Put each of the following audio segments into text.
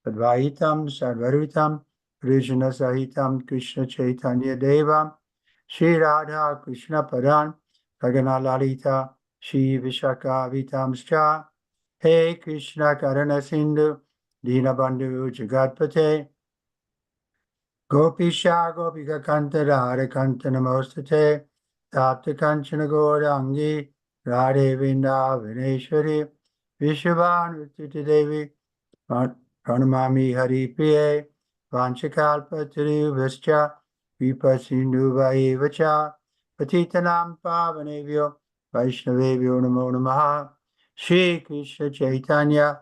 Advaitam Sadvarutam Krishna Sahitam Krishna Chaitanya Devam Shri Radha Krishna Padan Kagana Lalita Shri Vishaka Vitamscha He Krishna Karana Sindhu Dinabandhu Jagatpate Gopisha Gopika Kanta Radha Kanta Namostate Tapta Kanchana Gaurangi Radhe Vrindavaneshwari Vishwavan Vittiti Devi Pranamami Hari Priye Vanchakalpatarivascha Vipasindhuvaevacha Patitanam Pavanevyo Vaishnavevyo Namo Namaha Shri Krishna Chaitanya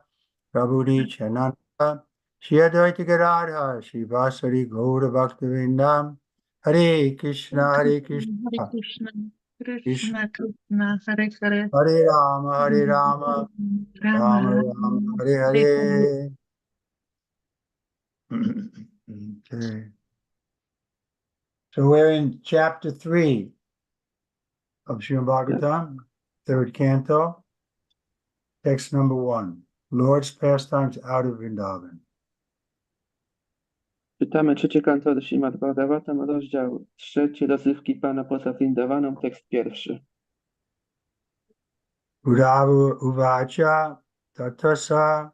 Prabhu Nityananda Shri Advaita Gadadhar Shri Vasari Gaura Bhaktivinoda Hare Krishna Hare Krishna Hare Krishna, Krishna Krishna Krishna, Hare Hare, Hare Rama Rama Rama Rama Rama, Hare Hare Hare. Hare. Okay. So we're in chapter 3 of Śrimad Bhagavatam, third canto, text number 1, Lord's pastimes out of Vrindavan. Czytamy trzecie kanto Śrimad Bhagavatam, rozdział 3, rozrywki Pana poza Vrindavanam, tekst 1. Uddhava uvacha tatasa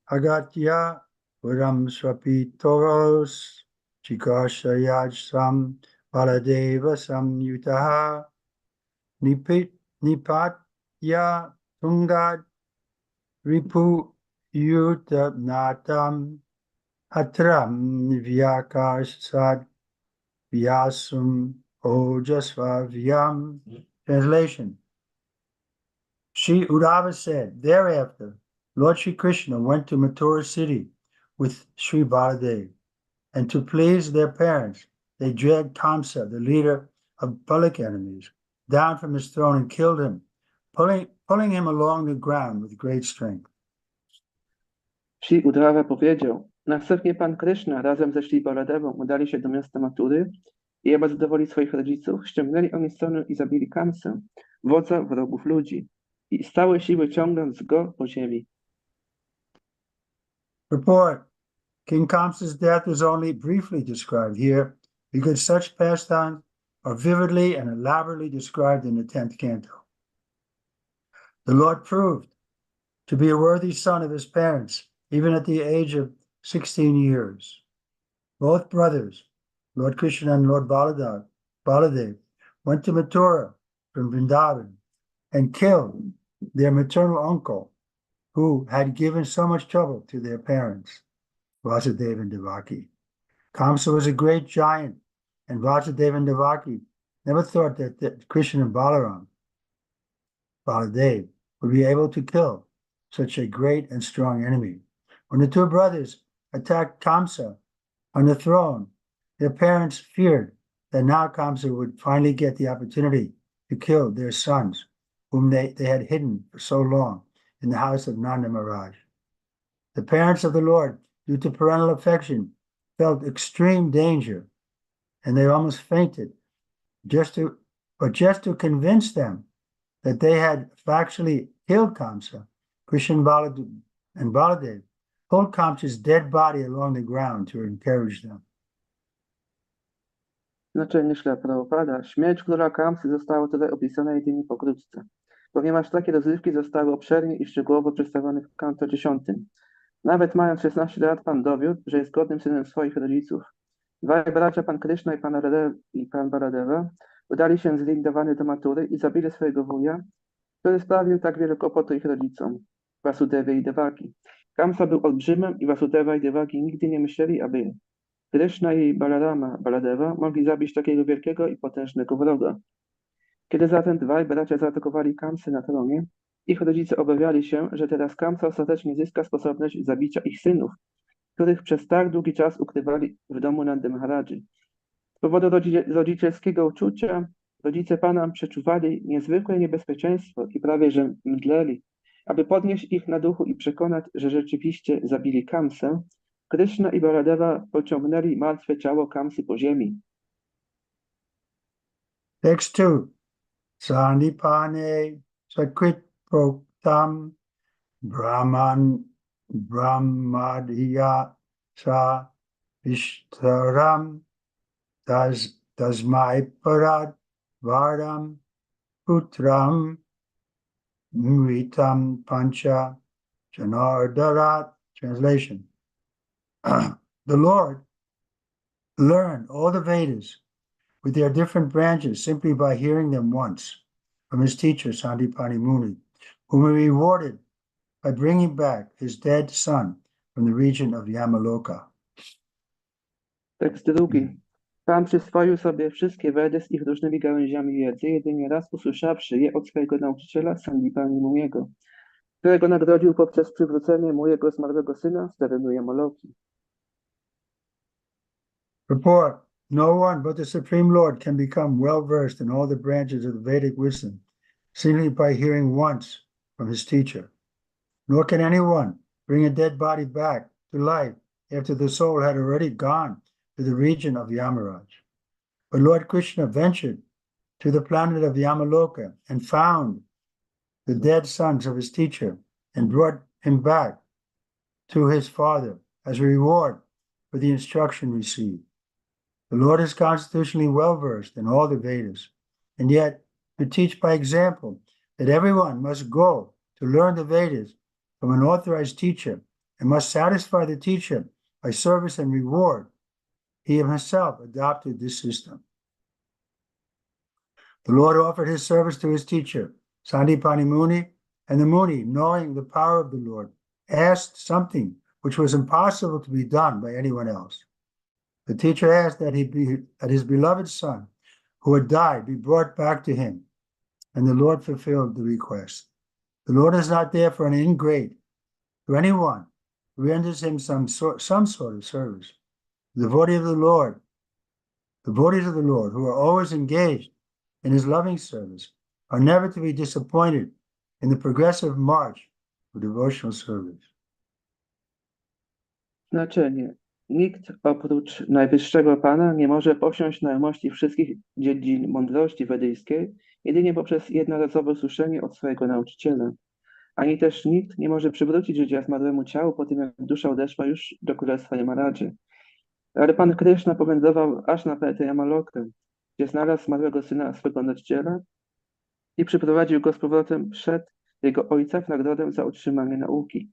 agatya puram swapitoros chikashayajsam baladeva samyutaha nipatya tungad ripu yutanatam atram vyakasad vyasum ojasvavyam. Translation. Shri Uddhava said, thereafter, Lord Shri Krishna went to Mathura city with Shri Baladev, and to please their parents, they dragged Kamsa, the leader of public enemies, down from his throne and killed him, pulling him along the ground with great strength. Shri Uddhava powiedział, następnie Pan Krishna razem ze Shri Baladevą udali się do miasta Matury i aby zadowolić swoich rodziców, ściągnęli oni stronę i zabili Kamsę, wodza wrogów ludzi, i z całej siły ciągnąc go po ziemi. Report. King Kamsa's death is only briefly described here because such pastimes are vividly and elaborately described in the 10th canto. The Lord proved to be a worthy son of his parents, even at the age of 16 years. Both brothers, Lord Krishna and Lord Baladev, went to Mathura from Vrindavan and killed their maternal uncle, who had given so much trouble to their parents, Vasudeva and Devaki. Kamsa was a great giant, and Vasudeva and Devaki never thought that Krishna and Baladev would be able to kill such a great and strong enemy. When the two brothers attacked Kamsa on the throne, their parents feared that now Kamsa would finally get the opportunity to kill their sons, whom they had hidden for so long in the house of Nanda Maharaj. The parents of the Lord, due to parental affection, felt extreme danger, and they almost fainted. Just to convince them that they had factually killed Kamsa, Krishna and Baladev pulled Kamsa's dead body along the ground to encourage them. Naczelny Śrila Prabhupada, śmierć króla Kamsy została tutaj opisana jedynie pokrótce, ponieważ takie rozrywki zostały obszernie i szczegółowo przedstawione w kanto 10. Nawet mając 16 lat, Pan dowiódł, że jest godnym synem swoich rodziców. Dwaj bracia, Pan Krishna i Pan Baladeva, udali się z Vrindavany do Matury i zabili swojego wuja, który sprawił tak wiele kłopotu ich rodzicom, Vasudewie i Devaki. Kamsa był olbrzymem i Vasudeva i Devaki nigdy nie myśleli, aby Krishna i Baladeva mogli zabić takiego wielkiego i potężnego wroga. Kiedy zatem dwaj bracia zaatakowali Kamsę na tronie, ich rodzice obawiali się, że teraz Kamsa ostatecznie zyska sposobność zabicia ich synów, których przez tak długi czas ukrywali w domu Nandy Maharadży. Z powodu rodzicielskiego uczucia rodzice Pana przeczuwali niezwykłe niebezpieczeństwo i prawie że mdleli. Aby podnieść ich na duchu i przekonać, że rzeczywiście zabili Kamsę, Krishna i Baladeva pociągnęli martwe ciało Kamsy po ziemi. Text 2. Sandipane Sakrit Proktam Brahman Brahmadhiya sa Vishtaram Tasmai Parad Varam Putram Mritam Pancha Janardarat. Translation. The Lord learned all the Vedas with their different branches simply by hearing them once from his teacher Sandipani Muni, whom he rewarded by bringing back his dead son from the region of Yamaloka. Tekst drugi. Pan przyswoił sobie wszystkie Vedy z ich różnymi gałęziami wiedzy, jedynie raz usłyszawszy je od swojego nauczyciela Sandipani Muniego, którego nagrodził poprzez przywrócenie mu jego zmarłego syna z terenu Yamaloki. Report. No one but the Supreme Lord can become well-versed in all the branches of the Vedic wisdom simply by hearing once from his teacher. Nor can anyone bring a dead body back to life after the soul had already gone to the region of Yamaraj. But Lord Krishna ventured to the planet of Yamaloka and found the dead sons of his teacher and brought him back to his father as a reward for the instruction received. The Lord is constitutionally well-versed in all the Vedas, and yet to teach by example that everyone must go to learn the Vedas from an authorized teacher and must satisfy the teacher by service and reward, he himself adopted this system. The Lord offered his service to his teacher, Sandipani Muni, and the Muni, knowing the power of the Lord, asked something which was impossible to be done by anyone else. The teacher asked that his beloved son, who had died, be brought back to him, and the Lord fulfilled the request. The Lord is not there for an ingrate, to anyone who renders him some sort of service. The devotees of the Lord, who are always engaged in his loving service, are never to be disappointed in the progressive march of devotional service. Znaczenie. Nikt oprócz Najwyższego Pana nie może posiąść znajomości wszystkich dziedzin mądrości wedyjskiej jedynie poprzez jednorazowe słyszenie od swojego nauczyciela. Ani też nikt nie może przywrócić życia zmarłemu ciału po tym, jak dusza odeszła już do królestwa Yamaradży. Ale Pan Kryszna powędrował aż na planetę Yamalokę, gdzie znalazł zmarłego syna swego nauczyciela i przyprowadził go z powrotem przed jego ojca w nagrodę za utrzymanie nauki.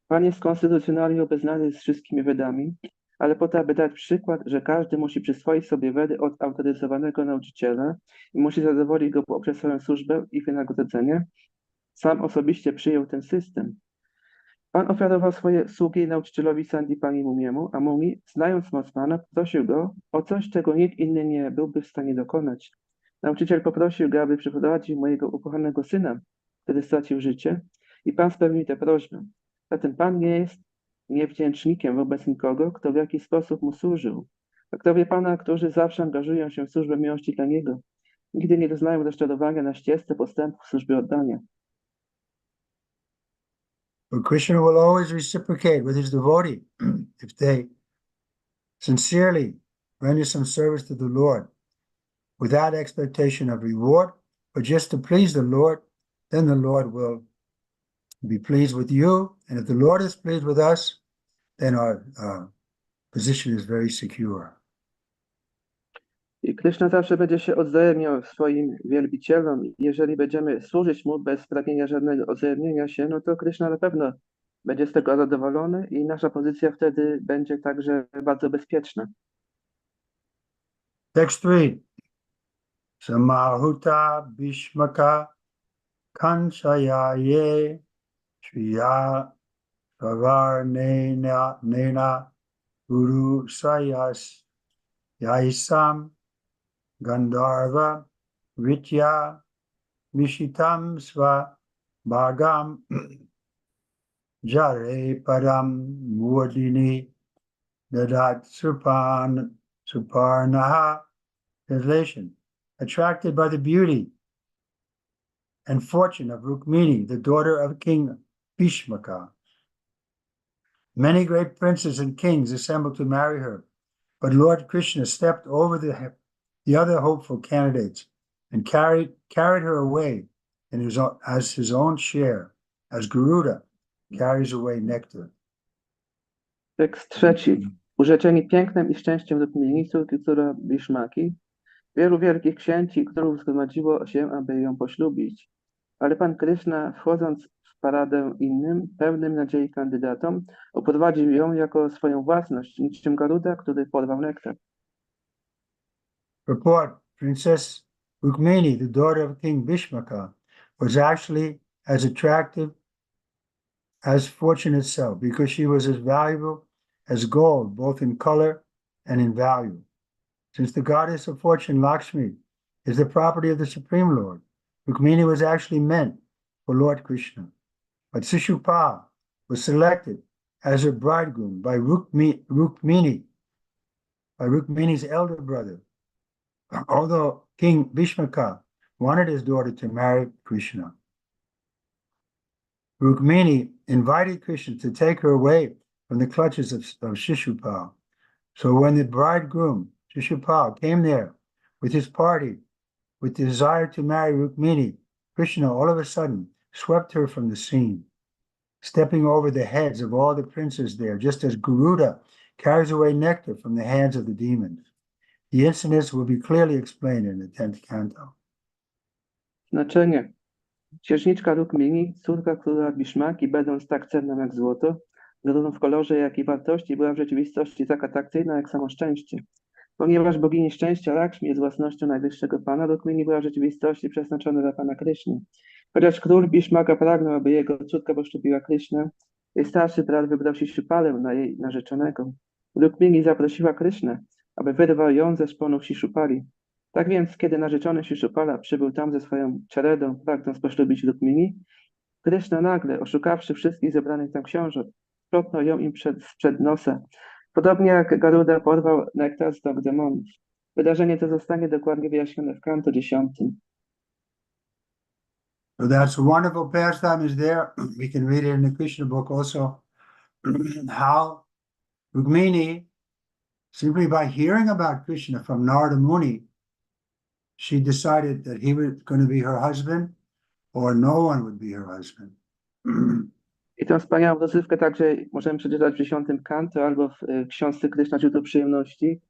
Pan jest konstytucjonalnie obeznany z wszystkimi Vedami, ale po to, aby dać przykład, że każdy musi przyswoić sobie Vedy od autoryzowanego nauczyciela i musi zadowolić go poprzez swoją służbę i wynagrodzenie, sam osobiście przyjął ten system. Pan ofiarował swoje sługi nauczycielowi Sandipani Muniemu, a Muni, znając moc Pana, prosił go o coś, czego nikt inny nie byłby w stanie dokonać. Nauczyciel poprosił go, aby przyprowadził mojego ukochanego syna, który stracił życie, i Pan spełnił tę prośbę. Zatem Pan nie jest niewdzięcznikiem wobec nikogo, kto w jakiś sposób mu służył. Baktowie Pana, którzy zawsze angażują się w służbę miłości dla Niego, nigdy nie doznają rozczarowania na ścieżce postępu w służbie oddania. But Krishna will always reciprocate with his devotee if they sincerely render some service to the Lord without expectation of reward, but just to please the Lord, then the Lord will be pleased with you. And if the Lord is pleased with us, then our position is very secure. I Krishna zawsze będzie się odwzajemniał swoim wielbicielom. Jeżeli będziemy służyć Mu bez pragnienia żadnego odwzajemnienia się, no to Krishna na pewno będzie z tego zadowolony i nasza pozycja wtedy będzie także bardzo bezpieczna. Text 3. Samahuta Bhishmaka Kanchayaye Shriya Savarnena Nena Guru Sayas Yaisam Gandharva Ritya Mishitam Sva Bhagam Jare Param Murdini Dadat Suparnaha. Translation. Attracted by the beauty and fortune of Rukmini, the daughter of King Bhishmaka. Many great princes and kings assembled to marry her, but Lord Krishna stepped over the other hopeful candidates and carried her away as his own share, as Garuda, carries away nectar. Tekst trzeci. Urzeczeni pięknem i szczęściem Rukmini, córki Córa Bhishmaki, wielu wielkich księci i królów zgromadziło się, aby ją poślubić. Ale Pan Kryszna, wchodząc w paradę innym, pełnym nadziei kandydatom, oprowadził ją jako swoją własność, niczym Garuda, który porwał nektar. Purport: Princess Rukmini, the daughter of King Bhishmaka, was actually as attractive as fortune itself, because she was as valuable as gold, both in color and in value. Since the goddess of fortune, Lakshmi, is the property of the Supreme Lord, Rukmini was actually meant for Lord Krishna. But Shishupal was selected as her bridegroom by Rukmini's elder brother, although King Bhishmaka wanted his daughter to marry Krishna. Rukmini invited Krishna to take her away from the clutches of Shishupal. So when the bridegroom, Shishupal, came there with his party with the desire to marry Rukmini, Krishna all of a sudden swept her from the scene, stepping over the heads of all the princes there, just as Garuda carries away nectar from the hands of the demons. The incidents will be clearly explained in the 10th canto. Znaczenie. Księżniczka Rukmini, córka króla Bhishmaki, będąc tak cenną jak złoto, zarówno w kolorze, jak i wartości, była w rzeczywistości tak atrakcyjna jak samo szczęście. Ponieważ bogini szczęścia Lakshmi jest własnością najwyższego Pana, Rukmini była w rzeczywistości przeznaczona dla Pana Kryszny. Chociaż król Bhishmaka pragnął, aby jego córka poślubiła Krysznę, jej starszy brat wybrał Shishupalę na jej narzeczonego. Rukmini zaprosiła Krysznę, aby wyrwał ją ze szponów Shishupali. Tak więc, kiedy narzeczony Shishupala przybył tam ze swoją czeredą, pragnąc poślubić Rukmini, Kryszna nagle, oszukawszy wszystkich zebranych tam książąt, sprzątnął ją im sprzed nosa, podobnie jak Garuda porwał nektar z rąk demonów. Wydarzenie to zostanie dokładnie wyjaśnione w kanto 10. So that's a wonderful pastime is there. We can read it in the Krishna book also, how Rukmini, simply by hearing about Krishna from Narada Muni, she decided that he was going to be her husband or no one would be her husband. I tę wspaniałą rozrywkę także możemy przeczytać w 10 kanto albo w książce Kryszna Źródło Przyjemności,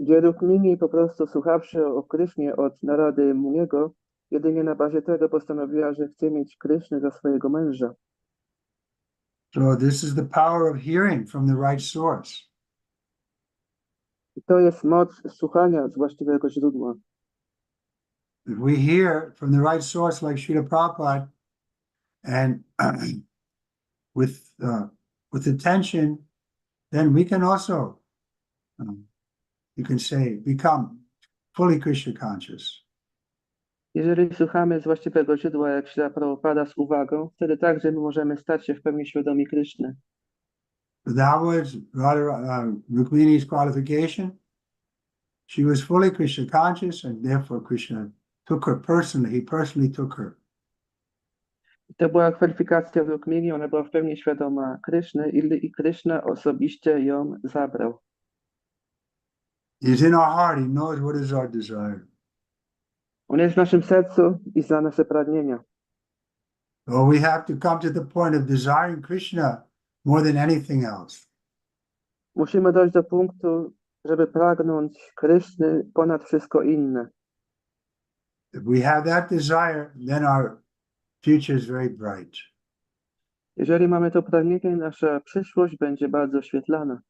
gdzie Rukmini po prostu słuchawszy o Krysznie od Narady Muniego, jedynie na bazie tego postanowiła, że chce mieć Krysznę za swojego męża. So this is the power of hearing from the right source. I to jest moc słuchania z właściwego źródła. If we hear from the right source like Srila Prabhupada and with attention, then we can also, you can say, become fully Krishna conscious. Jeżeli słuchamy z właściwego źródła, jak Śrila Prabhupada, z uwagą, wtedy także my możemy stać się w pełni świadomi Kryszny. So that was rather Rukmini's qualification. She was fully Krishna conscious, and therefore Krishna took her personally. He personally took her. To była kwalifikacja Rukmini, ona była w pełni świadoma Kryszny i Kryszna osobiście ją zabrał. He's in our heart. He knows what is our desire. On jest w naszym sercu i zna nasze pragnienia. So we have to come to the point of desiring Krishna more than anything else. Musimy dojść do punktu, żeby pragnąć Kryszny ponad wszystko inne. If we have that desire, then our future is very bright. Jeżeli mamy to pragnienie, nasza przyszłość będzie bardzo świetlana.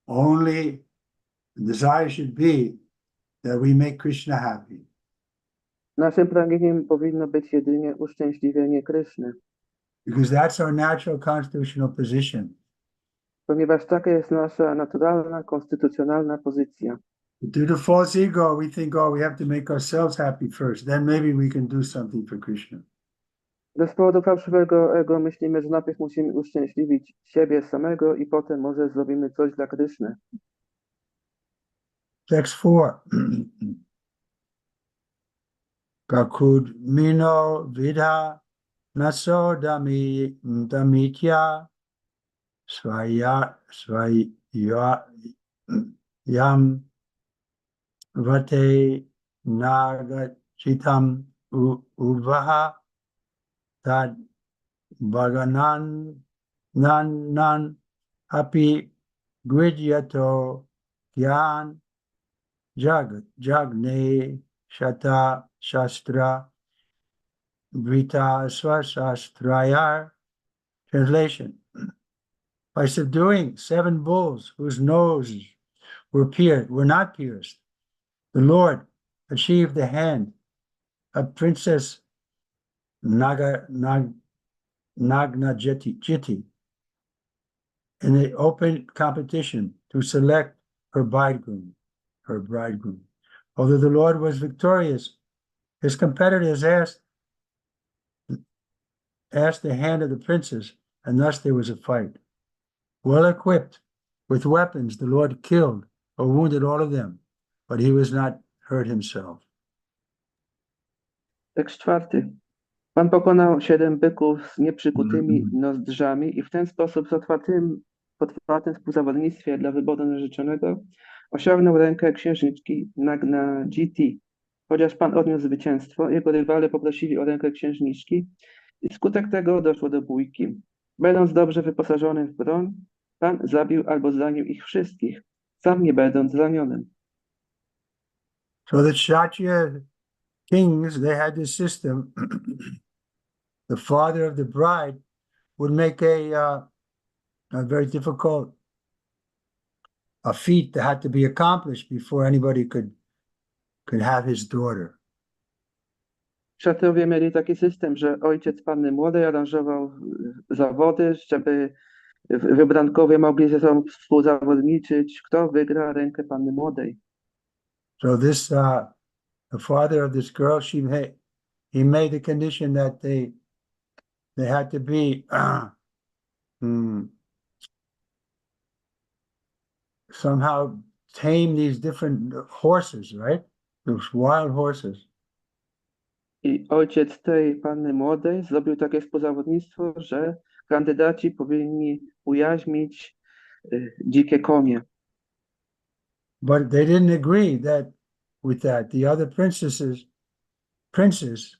Only the desire should be that we make Krishna happy. Naszym pragnieniem powinno być jedynie uszczęśliwienie Kryszny, Because that's our natural constitutional position. ponieważ taka jest nasza naturalna, konstytucjonalna pozycja. Due to false ego, we think, oh, we have to make ourselves happy first. Then maybe we can do something for Krishna. Z powodu fałszywego ego myślimy, że najpierw musimy uszczęśliwić siebie samego i potem może zrobimy coś dla Kryszny. Text 4. Kakud mino vidha naso damitya swayam vate nagachitam uvaha tad Bhaganan nan api gridyato gyan jagne shata shastra brita swasastrayar. Translation: by subduing 7 bulls whose noses were not pierced, the Lord achieved the hand of Princess Nagnajiti in the open competition to select her bridegroom. Although the Lord was victorious, his competitors asked the hand of the princess, and thus there was a fight. Well equipped with weapons, the Lord killed or wounded all of them, but he was not hurt himself. Tekst 4. Pan pokonał 7 byków z nieprzykutymi nozdrzami i w ten sposób w otwartym współzawodnictwie dla wyboru narzeczonego osiągnął rękę księżniczki Nagnajiti. Chociaż pan odniósł zwycięstwo, jego rywale poprosili o rękę księżniczki i wskutek tego doszło do bójki. Będąc dobrze wyposażonym w broń, pan zabił albo zranił ich wszystkich, sam nie będąc zranionym. So the Kshatriya kings, they had this system. The father of the bride would make a very difficult feat that had to be accomplished before anybody could have his daughter. Kszatrowie mieli taki system, że ojciec panny młodej aranżował zawody, żeby wybrankowie mogli ze sobą współzawodniczyć, kto wygra rękę panny młodej. So this, the father of this girl, he made the condition that they had to be somehow tame these different horses, right? Those wild horses. I ojciec tej panny młodej zrobił takie współzawodnictwo, że kandydaci powinni ujaźnić dzikie konie. But they didn't agree with that. The other princes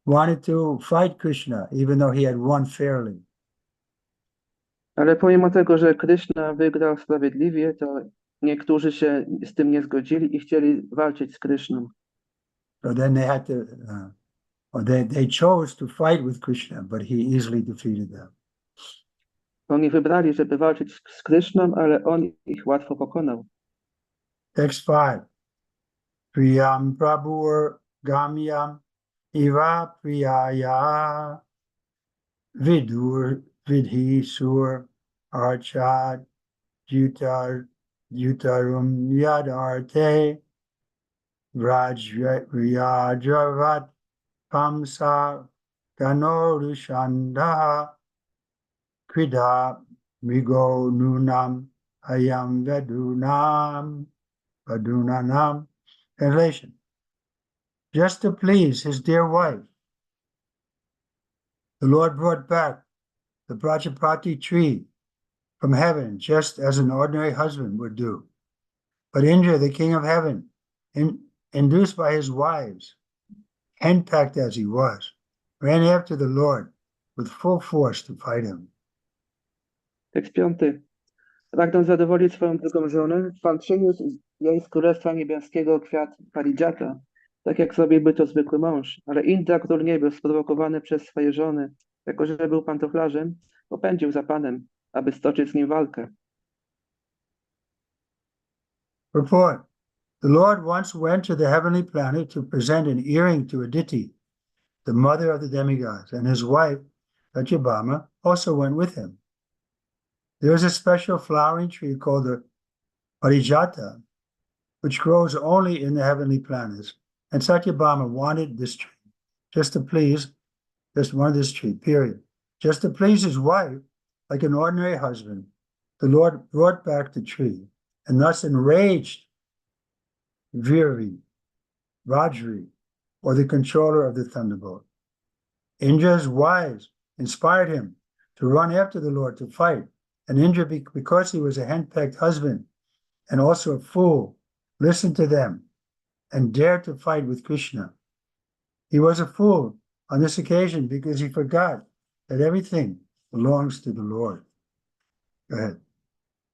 wanted to fight Krishna, even though he had won fairly. Ale pomimo tego, że Krishna wygrał sprawiedliwie, to niektórzy się z tym nie zgodzili i chcieli walczyć z Krishną. So then they had to, they chose to fight with Krishna, but he easily defeated them. Oni wybrali, żeby walczyć z Krishną, ale on ich łatwo pokonał. Text 5. Priyam prabhur gamyam iva priyaya vidur vidhi sur archat yutarum yadarte Rajrajavat Pamsa Ganorushandaha Krida Migo Nunam Ayam Vadunanam. Translation: just to please his dear wife, the Lord brought back the Prajapati tree from heaven, just as an ordinary husband would do. But Indra, the king of heaven, induced by his wives, henpecked as he was, ran after the Lord with full force to fight him. Tekst 5. Pragnąc zadowolić swoją drugą żonę, pan przyniósł jej z Królestwa Niebieskiego kwiat parijata, tak jak zrobiłby to zwykły mąż. Ale Indra, król niebios, sprowokowany przez swoje żony, jako że był pantoflarzem, popędził za panem, aby stoczyć z nim walkę. Report: the Lord once went to the heavenly planet to present an earring to Aditi, the mother of the demigods, and his wife, Satyabhama, also went with him. There is a special flowering tree called the Parijata, which grows only in the heavenly planets, and Satyabhama wanted this tree, just wanted this tree, period. Just to please his wife, like an ordinary husband, the Lord brought back the tree, and thus enraged Viri, Vajri, or the controller of the thunderbolt. Indra's wives inspired him to run after the Lord to fight, and Indra, because he was a henpecked husband and also a fool, listened to them and dared to fight with Krishna. He was a fool on this occasion because he forgot that everything belongs to the Lord. Go ahead.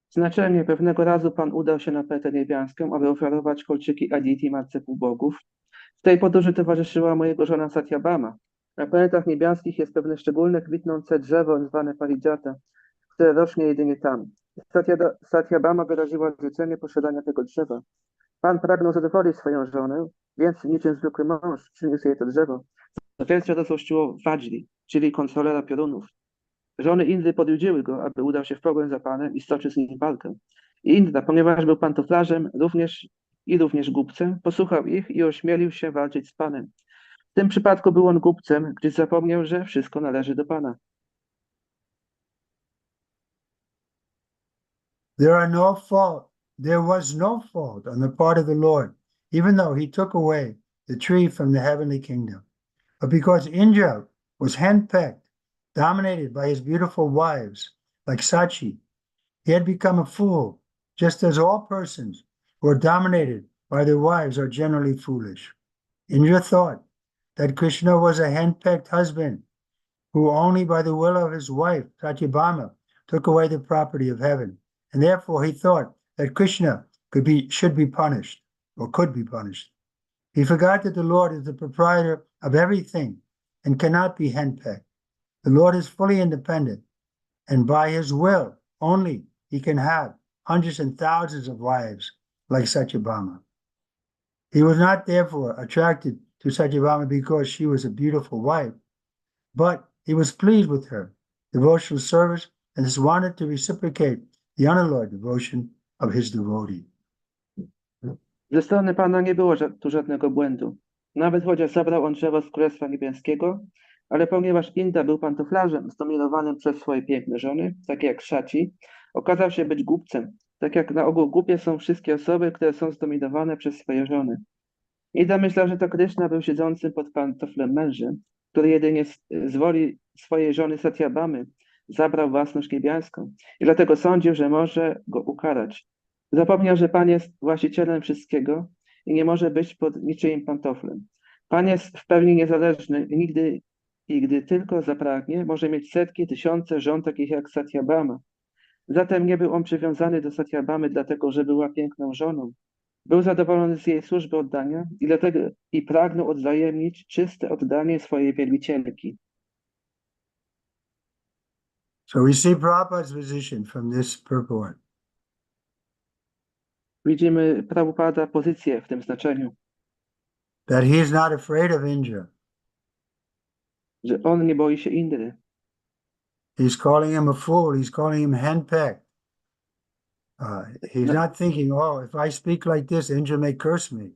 Znaczenie: pewnego razu Pan udał się na planetę niebiańską, aby ofiarować kolczyki Aditi, matce półbogów. W tej podróży towarzyszyła mojego żona Satyabhama. Na planetach niebiańskich jest pewne szczególne kwitnące drzewo zwane parijata, które rośnie jedynie tam. Satyabhama wyraziła życzenie posiadania tego drzewa. Pan pragnął zadowolić swoją żonę, więc niczym zwykły mąż przyniósł jej to drzewo. Zaczęcie rozłościło Vajri, czyli kontrolera piorunów. Żony Indry podjudziły go, aby udał się w pogoń za Panem i stoczył z nim walkę. I Indra, ponieważ był pantoflarzem również głupcem, posłuchał ich i ośmielił się walczyć z Panem. W tym przypadku był on głupcem, gdyż zapomniał, że wszystko należy do Pana. There was no fault on the part of the Lord, even though he took away the tree from the heavenly kingdom. But because Indra was handpicked, dominated by his beautiful wives, like Sachi, he had become a fool, just as all persons who are dominated by their wives are generally foolish. Indra thought that Krishna was a handpicked husband, who only by the will of his wife, Satyabhama, took away the property of heaven, and therefore he thought that Krishna should be punished, or could be punished. He forgot that the Lord is the proprietor of everything and cannot be henpecked. The Lord is fully independent, and by his will only he can have hundreds and thousands of wives like Satyabhama. He was not therefore attracted to Satyabhama because she was a beautiful wife, but he was pleased with her devotional service and just wanted to reciprocate the unalloyed devotion of his devotee. Ze strony Pana nie było tu żadnego błędu. Nawet chociaż zabrał on drzewo z Królestwa Niebieskiego, ale ponieważ Indra był pantoflarzem zdominowanym przez swoje piękne żony, takie jak Shachi, okazał się być głupcem. Tak jak na ogół głupie są wszystkie osoby, które są zdominowane przez swoje żony. Indra myślał, że to Krishna był siedzącym pod pantoflem mężem, który jedynie z woli swojej żony Satyabhamy zabrał własność niebiańską i dlatego sądził, że może go ukarać. Zapomniał, że Pan jest właścicielem wszystkiego i nie może być pod niczyim pantoflem. Pan jest w pełni niezależny i gdy tylko zapragnie, może mieć setki, tysiące żon takich jak Satyabhama. Zatem nie był on przywiązany do Satyabhamy dlatego, że była piękną żoną. Był zadowolony z jej służby oddania i dlatego i pragnął odwzajemnić czyste oddanie swojej wielbicielki. So we see Prabhupada's position from this purport. Widzimy Prabhupada pozycję w tym znaczeniu, That he is not afraid of Indra. że on nie boi się Indry. He's calling him a fool. He's calling him henpecked. He's not thinking, oh, if I speak like this, Indra may curse me.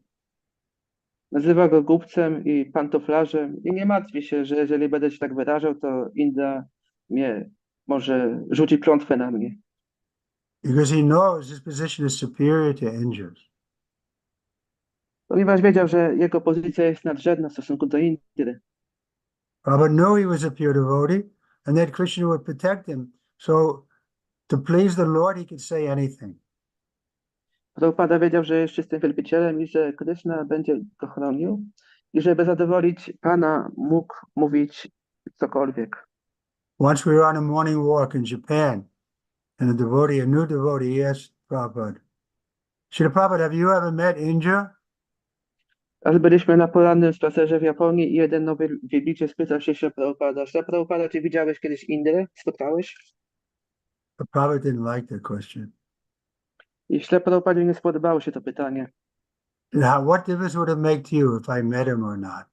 Nazywa go głupcem i pantoflarzem i nie martwi się, że jeżeli będę się tak wyrażał, to Indra mnie może rzuci klątwę na mnie. Because he knows his position is superior to Indra's. Ponieważ wiedział, że jego pozycja jest nadrzędna w stosunku do Indry. Prabhupada knew he was a pure devotee and that Krishna would protect him. So to please the Lord, he could say anything. Prabhupada wiedział, że jest czystym wielbicielem i że Krishna będzie go chronił i żeby zadowolić Pana, mógł mówić cokolwiek. Once we were on a morning walk in Japan, and a new devotee asked Prabhupada, Srila Prabhupada, have you ever met Indra? Raz byliśmy na porannym spacerze w Japonii i jeden nowy wielbiciel spytał się Prabhupada, Srila Prabhupada, czy widziałeś kiedyś Indrę? Spotkałeś? But Prabhupada didn't like that question. I Srila Prabhupadzie nie spodobało się to pytanie. Now, what difference would it make to you if I met him or not?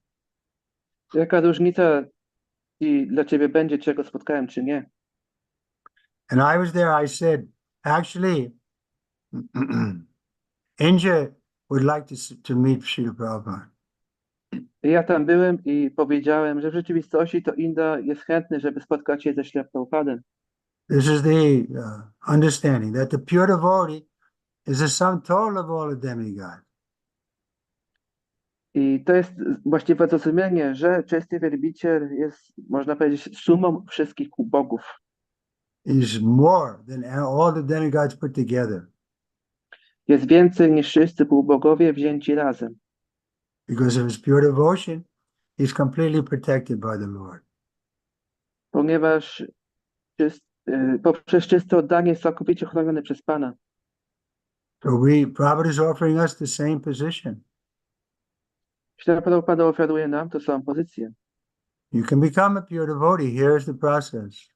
Jaka różnica i dla ciebie będzie, czy go spotkałem, czy nie? And I was there, I said, actually, Indra would like to meet Srila Prabhupada. I ja tam byłem i powiedziałem, że w rzeczywistości to Indra jest chętny, żeby spotkać się ze Srila Prabhupadem. This is the understanding that the pure devotee is the sum total of all the demigods. I to jest właściwe zrozumienie, że czysty wielbiciel jest, można powiedzieć, sumą wszystkich bogów. Is more than all the demigods put together. Jest więcej niż wszyscy półbogowie wzięci razem. Because of his pure devotion, he's completely protected by the Lord. ponieważ poprzez czyste oddanie jest całkowicie chroniony przez Pana. So Prabhupada is offering us the same position. Śrila Prabhupada oferuje nam tą samą pozycję. You can become a pure devotee. Here's the process.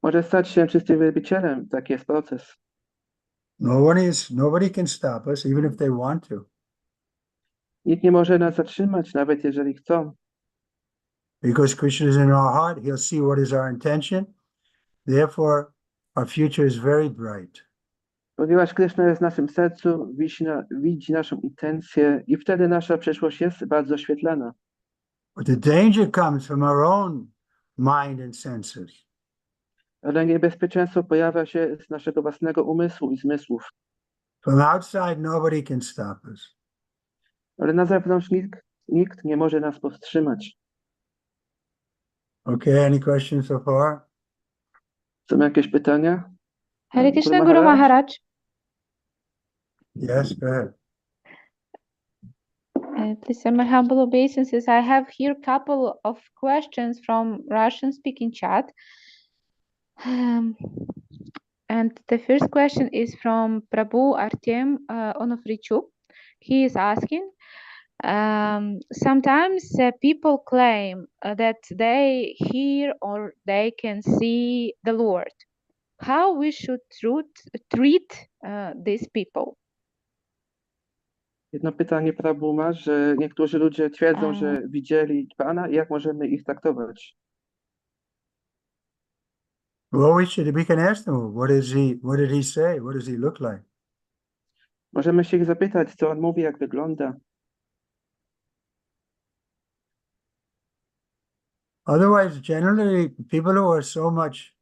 Może stać się czystym wielbicielem. Taki jest proces. Nobody can stop us, even if they want to. Nikt nie może nas zatrzymać, nawet jeżeli chcą. Because Krishna is in our heart, he'll see what is our intention. Therefore, our future is very bright. Ponieważ Krishna jest w naszym sercu, widzi naszą intencję i wtedy nasza przyszłość jest bardzo oświetlana. But the danger comes from our own mind and senses. Ale niebezpieczeństwo pojawia się z naszego własnego umysłu i zmysłów. From outside, nobody can stop us. Ale na zewnątrz nikt nie może nas powstrzymać. Okay, any questions so far? Są jakieś pytania? Hare Krishna Guru Guru Maharaj? Maharaj. Yes, go ahead. Please, my humble obeisances. I have here a couple of questions from Russian-speaking chat. And the first question is from Prabhu Artem Onofrichuk. He is asking, sometimes people claim that they hear or they can see the Lord. How we should treat these people? Jedno pytanie Prabhu ma, że niektórzy ludzie twierdzą, że widzieli Pana i jak możemy ich traktować? Well, we can ask them, what did he say? What does he look like? Możemy się ich zapytać, co on mówi, jak wygląda. Otherwise, generally, people who are so much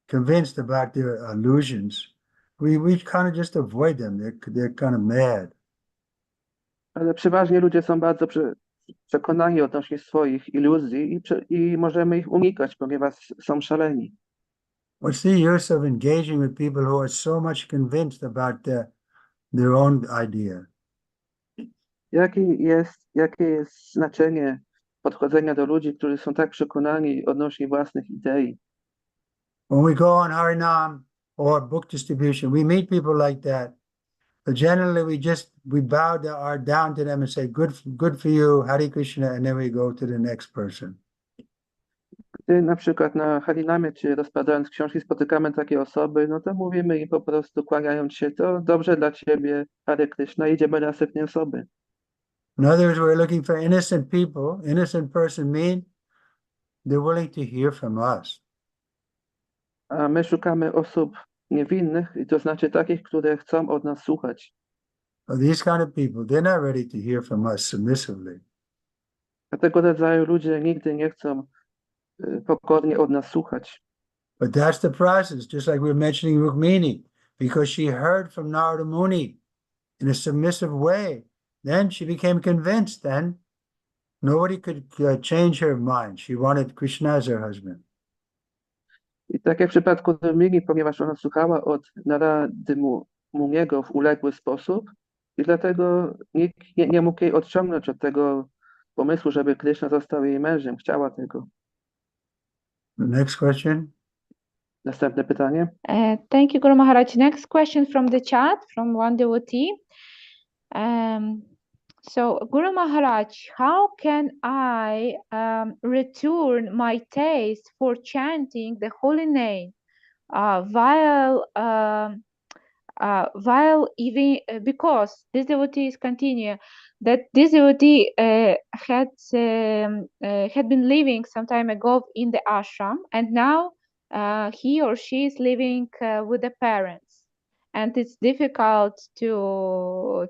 convinced about their illusions, we kind of just avoid them. They're kind of mad. Ale przeważnie ludzie są bardzo przekonani odnośnie swoich iluzji i możemy ich unikać, ponieważ są szaleni. What's the use of engaging with people who are so much convinced about their own idea? Jakie jest znaczenie podchodzenia do ludzi, którzy są tak przekonani odnośnie własnych idei? When we go on Harinam or book distribution, we meet people like that. But generally, we bow down to them and say, good for you, Hare Krishna, and then we go to the next person. Gdy na przykład na Harinamie czy rozpadając książki spotykamy takie osoby, no to mówimy im po prostu, kłaniając się, to dobrze dla ciebie, Hare Krishna, idziemy do następnej osoby. In other words, we're looking for innocent people. Innocent person mean they're willing to hear from us. A my szukamy osób niewinnych, i to znaczy takich, które chcą od nas słuchać. So these kind of people, they're not ready to hear from us submissively. A tego rodzaju ludzie nigdy nie chcą pokornie od nas słuchać. But that's the process, just like we were mentioning Rukmini, because she heard from Narada Muni in a submissive way. Then she became convinced, then nobody could change her mind. She wanted Krishna as her husband. I tak jak w przypadku Rumini, ponieważ ona słuchała od Narady Muniego w uległy sposób i dlatego nikt nie mógł jej odciągnąć od tego pomysłu, żeby Krishna został jej mężem. Chciała tego. Next question. Następne pytanie. Thank you, Guru Maharaj. Next question from the chat, from one devotee. So, Guru Maharaj, how can I return my taste for chanting the holy name while even because this devotee is continue that this devotee had been living some time ago in the ashram, and now he or she is living with the parents, and it's difficult to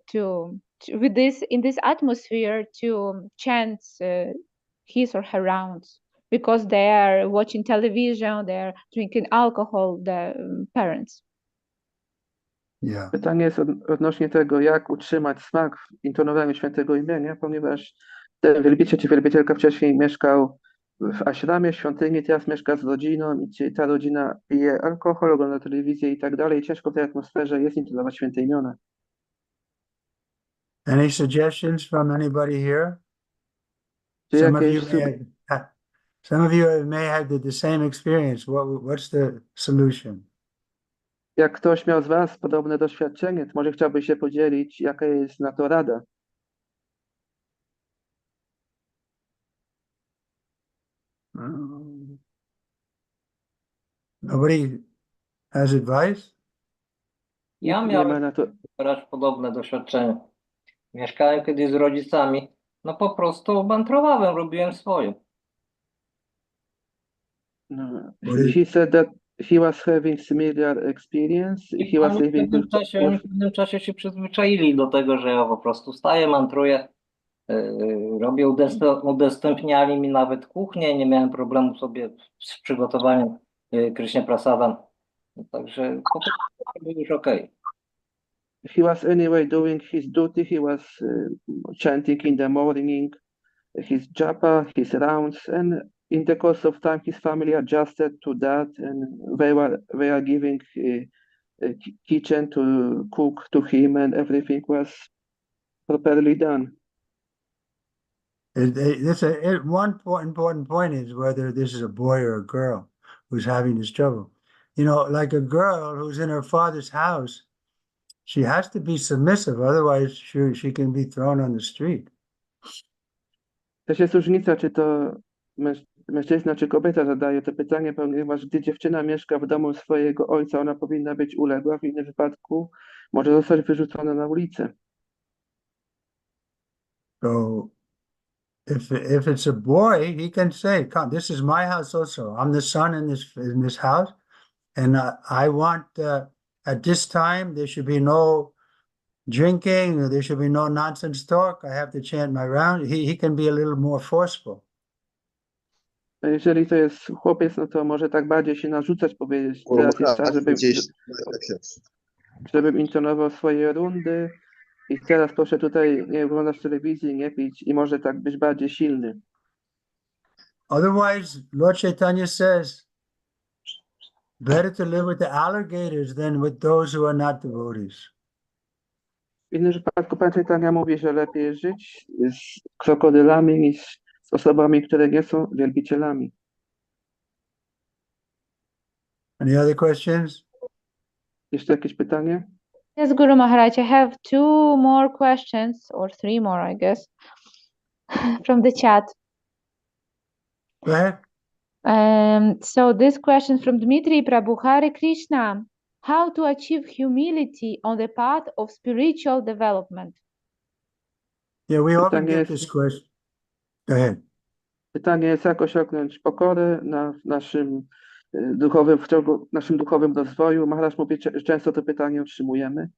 with this in this atmosphere to chant his or her rounds because they are watching television, they are drinking alcohol, the parents. Yeah. Pytanie jest odnośnie tego, jak utrzymać smak w intonowaniu świętego imienia, ponieważ ten wielbiciel czy wielbicielka wcześniej mieszkał w ashramie, świątyni, teraz mieszka z rodziną i ta rodzina pije alkohol, ogląda telewizję i tak dalej. Ciężko w tej atmosferze jest intonować święte imiona. Any suggestions from anybody here? Czy Some of you may have the same experience. What's the solution? Jak ktoś miał z Was podobne doświadczenie, to może chciałby się podzielić, jaka jest na to rada. Nobody has advice? Ja Nie miałem ma na to. raz podobne doświadczenie. Mieszkałem kiedyś z rodzicami. No po prostu bantrowałem, robiłem swoje. No. What is- He said that he was having similar experience. I He was oni w living pewnym with czasie, oni w pewnym czasie się przyzwyczaili do tego, że ja po prostu staję, mantruję, robię, udostępniali mi nawet kuchnię, nie miałem problemu sobie z przygotowaniem Kryśnie Prasadam. Także po prostu było już okej. He was anyway doing his duty. He was chanting in the morning, his japa, his rounds, and in the course of time, his family adjusted to that, and they are giving kitchen to cook to him, and everything was properly done. One important point is whether this is a boy or a girl who's having this trouble. You know, like a girl who's in her father's house, she has to be submissive, otherwise she can be thrown on the street. Też jest różnica, czy to mężczyzna czy kobieta zadaje to pytanie, ponieważ gdy dziewczyna mieszka w domu swojego ojca, ona powinna być uległa, w innym wypadku może zostać wyrzucona na ulicę. So if it's a boy, he can say, "Come, this is my house also. I'm the son in this house, and I want at this time there should be no drinking. There should be no nonsense talk. I have to chant my round." He can be a little more forceful. A jeżeli to jest chłopiec, no to może tak bardziej się narzucać, powiedzieć, teraz jest czas, żebym intonował swoje rundy i teraz proszę tutaj nie oglądać telewizji, nie pić i może tak być bardziej silny. Otherwise, Lord Chaitanya says, better to live with the alligators than with those who are not devotees. W innym przypadku Pan Chaitanya mówi, że lepiej żyć z krokodylami niż z osobami, które nie są wielbicielami. Any other questions? Jeszcze jakieś pytanie? Yes, Guru Maharaj, I have two more questions, or three more, I guess, from the chat. Go ahead. So this question from Dmitry Prabhu, Hare Krishna. How to achieve humility on the path of spiritual development? Yeah, we often Pytanie get jest- this question. Go ahead. Pytanie jest, jak osiągnąć pokorę w naszym naszym duchowym rozwoju. Maharaj mówi, że często to pytanie otrzymujemy.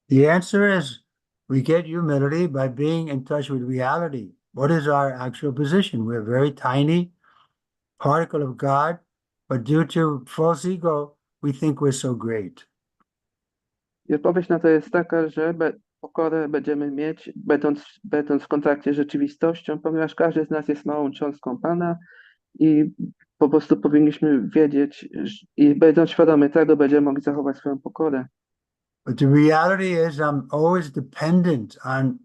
The answer is we get humility by being in touch with reality. What is our actual position? We're a very tiny particle of God, but due to false ego, we think we're so great. I odpowiedź na to jest taka, że pokorę będziemy mieć, będąc w kontakcie z rzeczywistością, ponieważ każdy z nas jest małą cząstką Pana i po prostu powinniśmy wiedzieć i będąc świadomy tego, będziemy mogli zachować swoją pokorę. But the reality is I'm always dependent on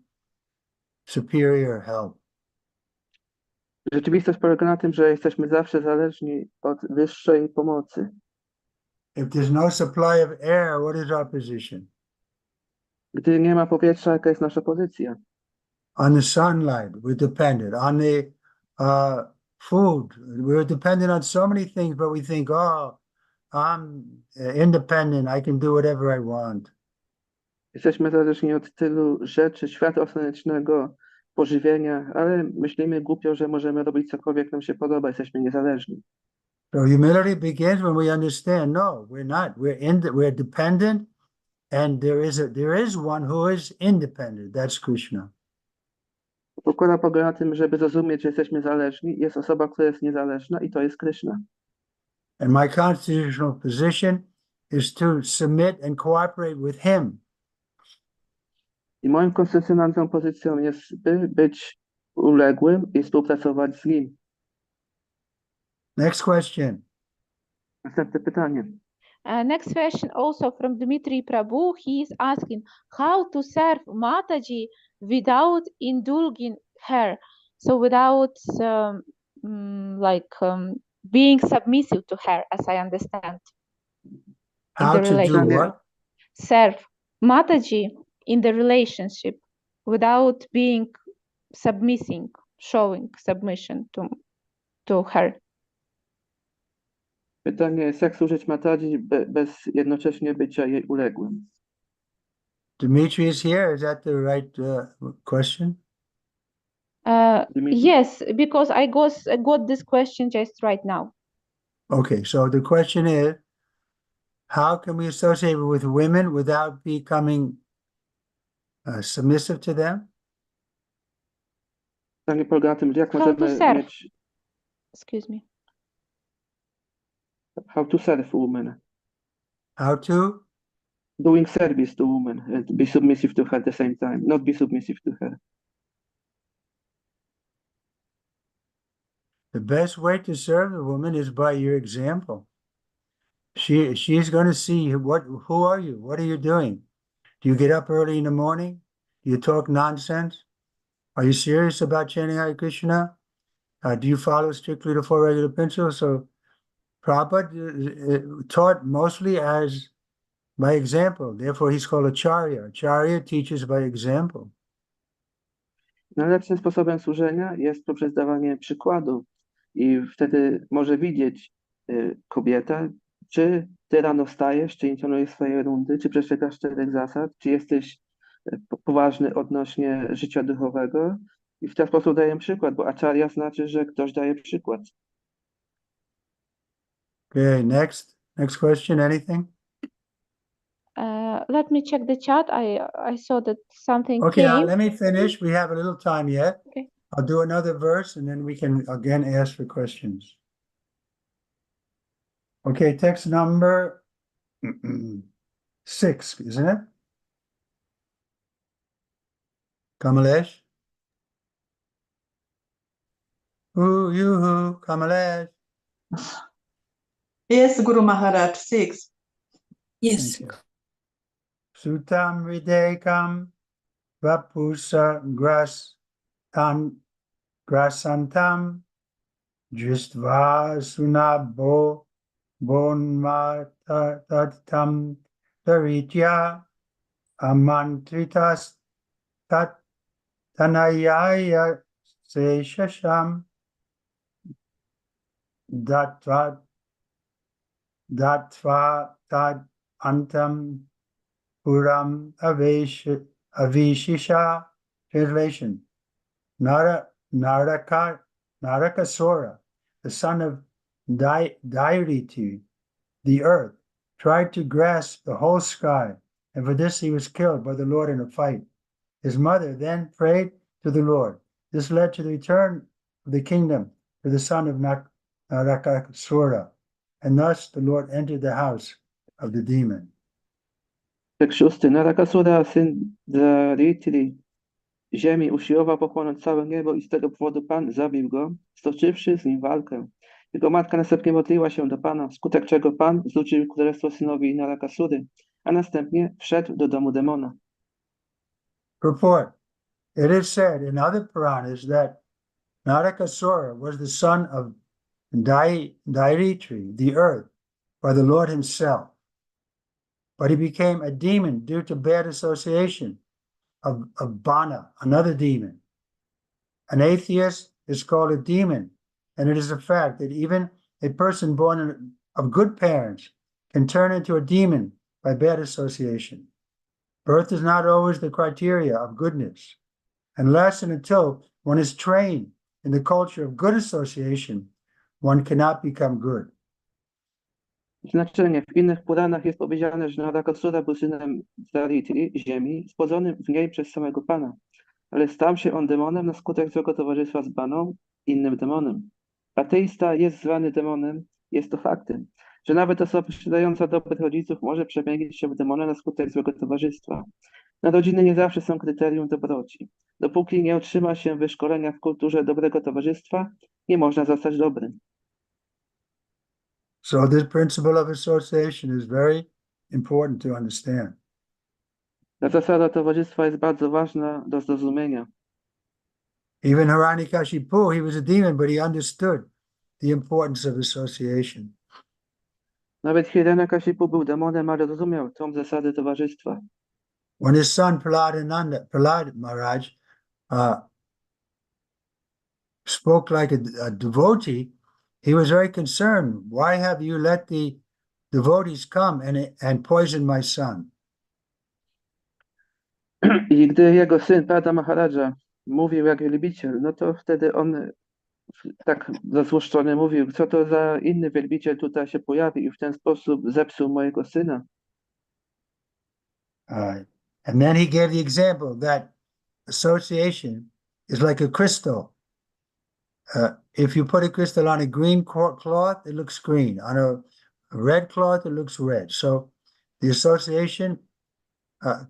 superior help. Rzeczywistość polega na tym, że jesteśmy zawsze zależni od wyższej pomocy. If there's no supply of air, what is our position? Gdy nie ma powietrza, jaka jest nasza pozycja? On the sunlight, we're dependent. On the food, we're dependent on so many things, but we think, oh, I'm independent. I can do whatever I want. Jesteśmy zależni od tylu rzeczy, światła słonecznego, pożywienia, ale myślimy głupio, że możemy robić cokolwiek nam się podoba, jesteśmy niezależni. So humility begins when we understand, no, we're not. We're dependent, and there is one who is independent. That's Krishna. Pokora polega na tym, żeby zrozumieć, że jesteśmy zależni. Jest osoba, która jest niezależna i to jest Krishna. And my constitutional position is to submit and cooperate with him. I moją konstytucjonalną pozycją jest, by być uległym i współpracować z nim. Next question. Następne pytanie. Next question also from Dmitry Prabhu. He is asking how to serve Mataji without indulging her. So without being submissive to her, as I understand. How the to do relationship. what? Serve Mataji in the relationship without being submissing, showing submission to her. Pytanie jest, jak służyć Mataji bez jednocześnie bycia jej uległym. Dimitri is here. Is that the right question? Dimitri? Yes, because I got this question just right now. Okay, so the question is, how can we associate with women without becoming submissive to them? Pytanie polega na tym, jak How to możemy serve. mieć... Excuse me. How to serve women. How to? Doing service to women and be submissive to her at the same time, not be submissive to her. The best way to serve the woman is by your example. She's going to see who are you? What are you doing? Do you get up early in the morning? Do you talk nonsense? Are you serious about chanting Hare Krishna? Do you follow strictly the four regular principles? So Prabhupada taught mostly as by example. Therefore, he's called Acharya. Acharya teaches by example. Najlepszym sposobem służenia jest poprzez dawanie przykładu i wtedy może widzieć kobieta, czy ty rano wstajesz, czy intonujesz swoje rundy, czy przestrzegasz 4 zasad, czy jesteś poważny odnośnie życia duchowego i w ten sposób daję przykład, bo acharya znaczy, że ktoś daje przykład. Okay, next question, anything? Let me check the chat. I saw that something Okay, came. let me finish. We have a little time yet. Okay. I'll do another verse and then we can again ask for questions. Okay, text number 6, isn't it? Kamalesh? Who, Kamalesh? Yes, Guru Maharaj, 6. Yes. Thank you. Sutam Videkam Vapusa Grasantam Jistva Sunabo Bonmatatam Taritya Amantritas Tat Tanayaya Se Shasham Datva Tad Antam Puram Avishisha. Translation. Narakasura, the son of Dairiti, the earth, tried to grasp the whole sky, and for this he was killed by the Lord in a fight. His mother then prayed to the Lord. This led to the return of the kingdom to the son of Narakasura, and thus the Lord entered the house of the demon. Tekst 6. Narakasura, syn Daritiri, ziemi, usiłował pochłonąć całe niebo i z tego powodu Pan zabił go, stoczywszy z nim walkę. Jego matka następnie modliła się do Pana, wskutek czego Pan zwrócił królestwo synowi Narakasury, a następnie wszedł do domu demona. Purport. It is said in other Puranas that Narakasura was the son of Dairitri, the earth, by the Lord himself. But he became a demon due to bad association of Bana, another demon. An atheist is called a demon, and it is a fact that even a person born of good parents can turn into a demon by bad association. Birth is not always the criteria of goodness, unless and until one is trained in the culture of good association, one cannot become good. Znaczenie. W innych Puranach jest powiedziane, że Narakasura był synem Daritri, ziemi, spłodzonym w niej przez samego Pana, ale stał się on demonem na skutek złego towarzystwa z Baną, innym demonem. Ateista jest zwany demonem, jest to faktem, że nawet osoba posiadająca dobrych rodziców może przemienić się w demona na skutek złego towarzystwa. Narodziny nie zawsze są kryterium dobroci. Dopóki nie otrzyma się wyszkolenia w kulturze dobrego towarzystwa, nie można zostać dobrym. So this principle of association is very important to understand. Ta zasada towarzystwa jest bardzo ważna do zrozumienia. Even Hiranyakashipu, he was a demon, but he understood the importance of association. Nawet Hiranyakashipu był demonem, ale rozumiał tą zasadę towarzystwa. When his son Prahlad Maharaj spoke like a devotee, he was very concerned. Why have you let the devotees come and poison my son? I gdy jego syn Pada Maharaja mówił jak wielbiciel, no to wtedy on tak zazłoszczony mówił, co to za inny wielbiciel tutaj się pojawi i w ten sposób zepsuł mojego syna. And then he gave the example that association is like a crystal. If you put a crystal on a green cloth, it looks green. On a red cloth, it looks red. So the association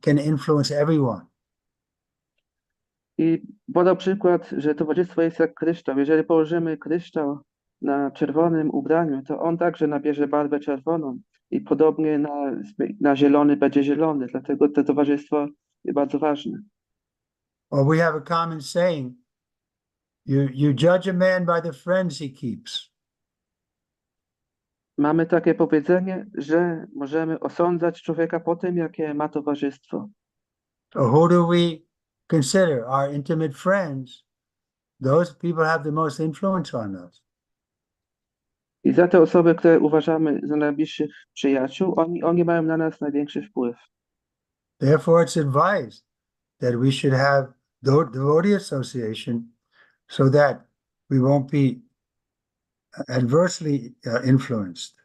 can influence everyone. I podał przykład, że towarzystwo jest jak kryształ. Jeżeli położymy kryształ na czerwonym ubraniu, to on także nabierze barwę czerwoną i podobnie na zielony będzie zielony. Dlatego to towarzystwo jest bardzo ważne. Well, we have a common saying, you judge a man by the friends he keeps. Mamy takie powiedzenie, że możemy osądzać człowieka po tym, jakie ma towarzystwo. So who do we consider our intimate friends? Those people have the most influence on us. I za te osoby, które uważamy za najbliższych przyjaciół, oni mają na nas największy wpływ. Therefore, it's advised that we should have devotee association so that we won't be adversely influenced.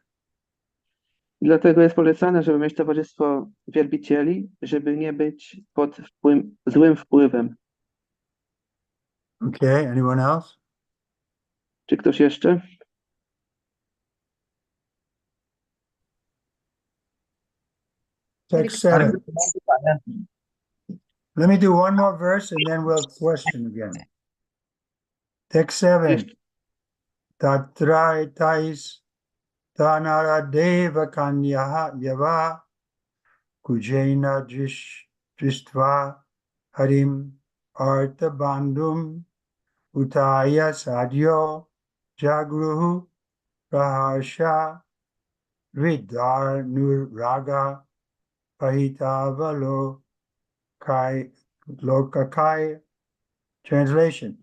I dlatego jest polecane, żeby mieć towarzystwo wielbicieli, żeby nie być pod złym wpływem. Okay, anyone else? Czy ktoś jeszcze? Text 7. Let me do one more verse and then we'll question again. Text 7. Tatraitais tanara deva kanyaha yava kujena dristva harim arta bandum utaya sadyo jagruhu praharsha vidar nuraga pahitavalo kai lokakai. Translation.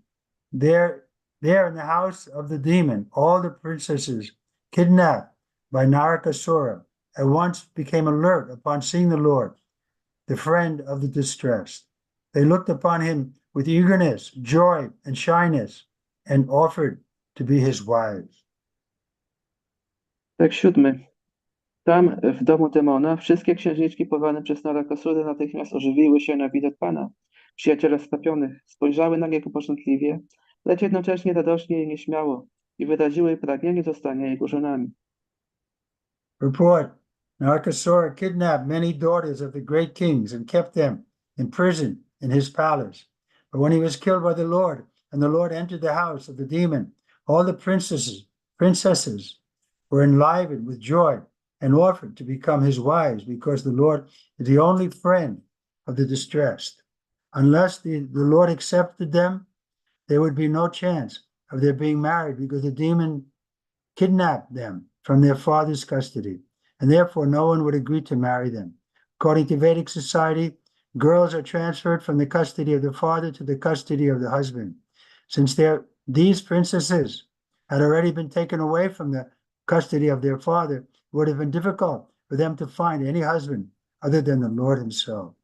There in the house of the demon, all the princesses kidnapped by Narakasura at once became alert upon seeing the Lord, the friend of the distressed. They looked upon him with eagerness, joy, and shyness, and offered to be his wives. Tekst 7. Tam, w domu demona, wszystkie księżniczki porwane przez Narakasurę natychmiast ożywiły się na widok Pana. Przyjaciele stopionych spojrzały na niego pożądliwie, lecz jednocześnie radośnie i nieśmiało i wyraziły pragnienie zostania jego żonami. Report. Narakasura kidnapped many daughters of the great kings and kept them in prison in his palace. But when he was killed by the Lord, and the Lord entered the house of the demon, all the princesses were enlivened with joy and offered to become his wives, because the Lord is the only friend of the distressed. Unless the Lord accepted them, there would be no chance of their being married, because the demon kidnapped them from their father's custody, and therefore no one would agree to marry them. According to Vedic society, girls are transferred from the custody of the father to the custody of the husband. Since these princesses had already been taken away from the custody of their father, it would have been difficult for them to find any husband other than the Lord himself.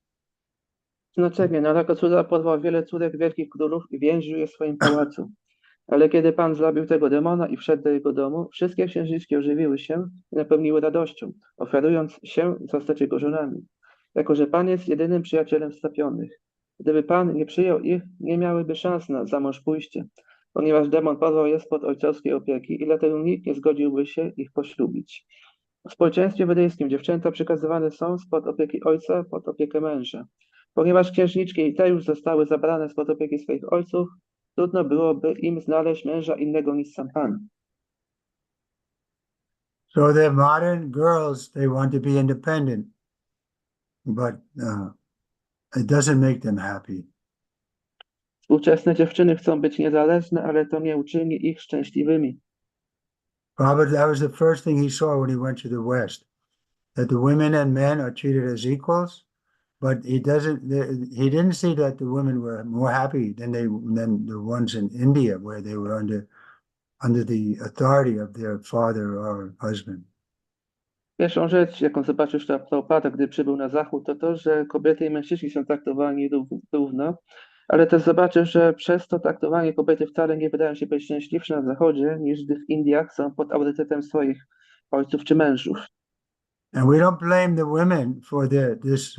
Znaczenie. Narakasura porwał wiele córek wielkich królów i więził je w swoim pałacu. Ale kiedy Pan zabił tego demona i wszedł do jego domu, wszystkie księżniczki ożywiły się i napełniły radością, oferując się zostać jego żonami. Jako że Pan jest jedynym przyjacielem stopionych. Gdyby Pan nie przyjął ich, nie miałyby szans na zamążpójście, ponieważ demon porwał je spod ojcowskiej opieki i dlatego nikt nie zgodziłby się ich poślubić. W społeczeństwie wedyjskim dziewczęta przekazywane są spod opieki ojca pod opiekę męża. Ponieważ księżniczki i te już zostały zabrane spod opieki swoich ojców, trudno byłoby im znaleźć męża innego niż sam Pan. So the modern girls, they want to be independent, but it doesn't make them happy. Współczesne dziewczyny chcą być niezależne, ale to nie uczyni ich szczęśliwymi. Robert, that was the first thing he saw when he went to the West, that the women and men are treated as equals, but he didn't see that the women were more happy than the ones in India, where they were under the authority of their father or husband. Pierwszą rzecz, jaką zobaczył Prabhupada, gdy przybył na zachód, to to, że kobiety i mężczyźni są traktowani równo, ale też zobaczył, że przez to traktowanie kobiety wcale nie wydają się być szczęśliwsze na zachodzie, niż gdy w Indiach są pod autorytetem swoich ojców czy mężów. And we don't blame the women for this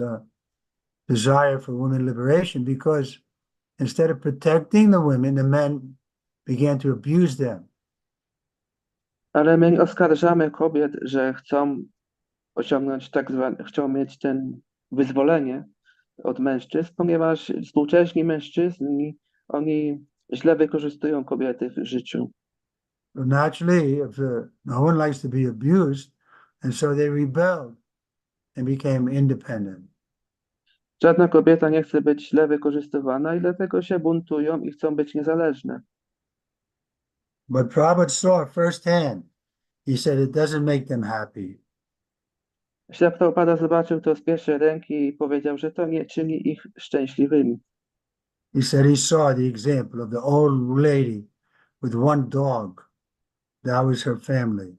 desire for women liberation, because instead of protecting the women, the men began to abuse them. Ale my nie oskarżamy kobiet, że chcą osiągnąć chcą mieć ten wyzwolenie od mężczyzn, ponieważ współcześni mężczyźni, oni źle wykorzystują kobiety w życiu. So naturally, no one likes to be abused, and so they rebelled and became independent. Żadna kobieta nie chce być źle wykorzystywana i dlatego się buntują i chcą być niezależne. But Prabhupada saw firsthand. He said it doesn't make them happy. Śla Prabhupada zobaczył to z pierwszej ręki i powiedział, że to nie czyni ich szczęśliwymi. He said he saw the example of the old lady with one dog. That was her family.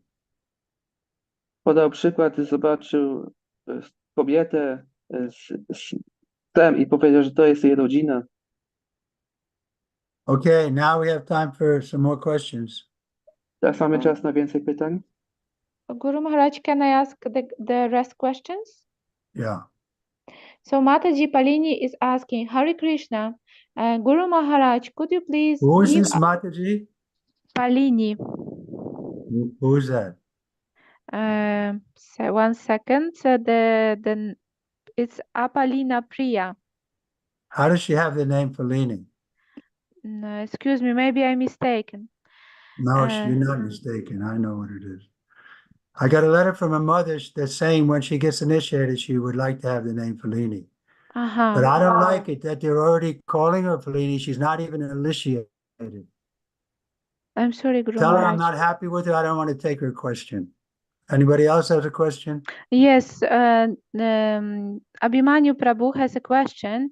Podał przykład, zobaczył kobietę z psem i powiedział, że to jest jej rodzina. Okay, now we have time for some more questions. Teraz mamy czas na więcej pytań. Guru Maharaj, can I ask the rest questions? Yeah. So Mataji Palini is asking, Hare Krishna, Guru Maharaj, could you please Who is give this Mataji? Palini? Who is that? So 1 second. So it's Apalina Priya. How does she have the name Fellini? No, excuse me, maybe I'm mistaken. No, you're not mistaken. I know what it is. I got a letter from her mother that's saying when she gets initiated, she would like to have the name Fellini. But I don't like it that they're already calling her Fellini. She's not even initiated. I'm sorry, Guru Tell her Maharaj. I'm not happy with her. I don't want to take her question. Anybody else has a question? Yes, Abhimanyu Prabhu has a question.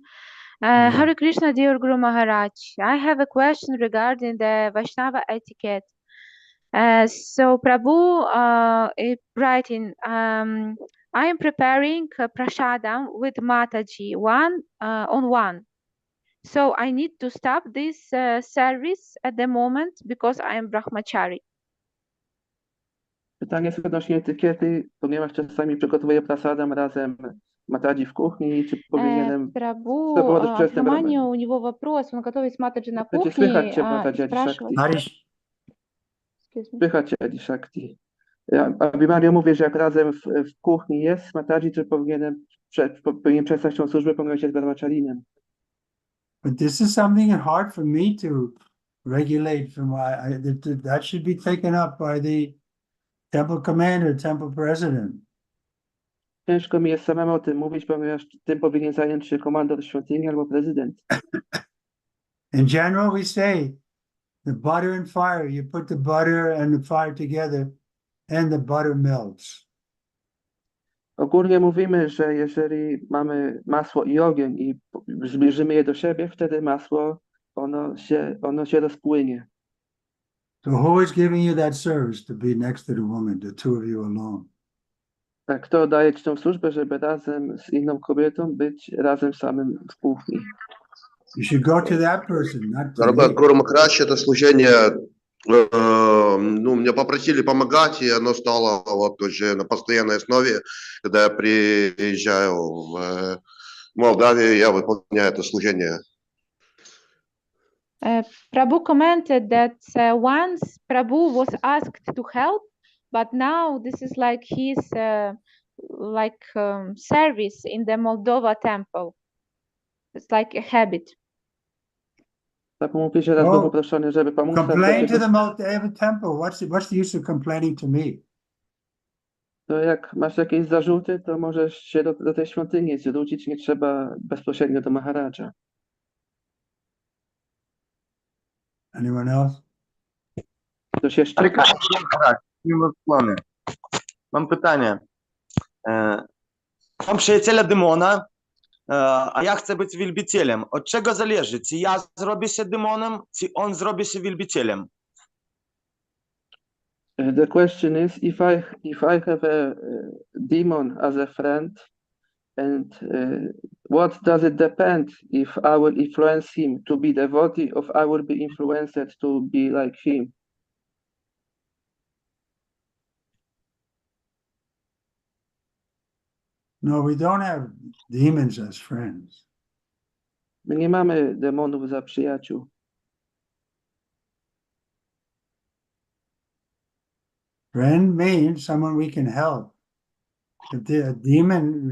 Hare Krishna, dear Guru Maharaj. I have a question regarding the Vaishnava etiquette. So Prabhu is writing, I am preparing prasadam with Mataji one on one. So I need to stop this service at the moment because I am brahmachari. Pytanie jest odnośnie etykiety, ponieważ czasami przygotowuję prasadam razem Mataji в kuchni, czy powinienem Прабу, spróbować przez ten Абхиманию, у него вопрос, он готовит с Матаджи на Znaczy, кухне słychać cię, и Mataji спрашивает. Shakti. Excuse me. Słychać cię, Adi Shakti. Abhimanyu mówi, że jak razem w kuchni jest Mataji, czy powinien przestać tą służbę, ponieważ jest brahmacharinem. But this is something hard for me to regulate from that should be taken up by the temple commander, temple president. Ciężko mi jest samemu o tym mówić, ponieważ tym powinien zająć się komandor świątyni albo prezydent. In general, we say the butter and fire, you put the butter and the fire together and the butter melts. Ogólnie mówimy, że jeżeli mamy masło i ogień i zbliżymy je do siebie, wtedy masło, ono się rozpłynie. So who is giving you that service to be next to the woman, the two of you alone? Tak, kto daje ci tą służbę, żeby razem z inną kobietą być razem samym w kuchni? You should go to that person, not to Дорогой me. Гуру Махарадж, это служение, ну, меня попросили помогать, и оно стало вот уже на постоянной основе, когда я приезжаю в Молдавию, я выполняю это служение. Prabhu commented that once Prabhu was asked to help, but now this is like his service in the Moldova temple. It's like a habit. Tak mówi, że raz był poproszony, żeby pomóc. Complain to the Moldava temple. What's the use of complaining to me? To jak masz jakieś zarzuty, to możesz się do tej świątyni zwrócić, nie trzeba bezpośrednio do Maharadża. Anyone else? Ktoś jeszcze? Hare Krishna, Śrimad Swami. Mam pytanie. Mam przyjaciela demona, a ja chcę być wielbicielem. Od czego zależy? Czy ja zrobię się demonem, czy on zrobi się wielbicielem? The question is, if I have a demon as a friend, and what does it depend if I will influence him to be devotee, or if I will be influenced to be like him? No, we don't have demons as friends. My nie mamy demonów za przyjaciół. Friend means someone we can help. If they're a demon,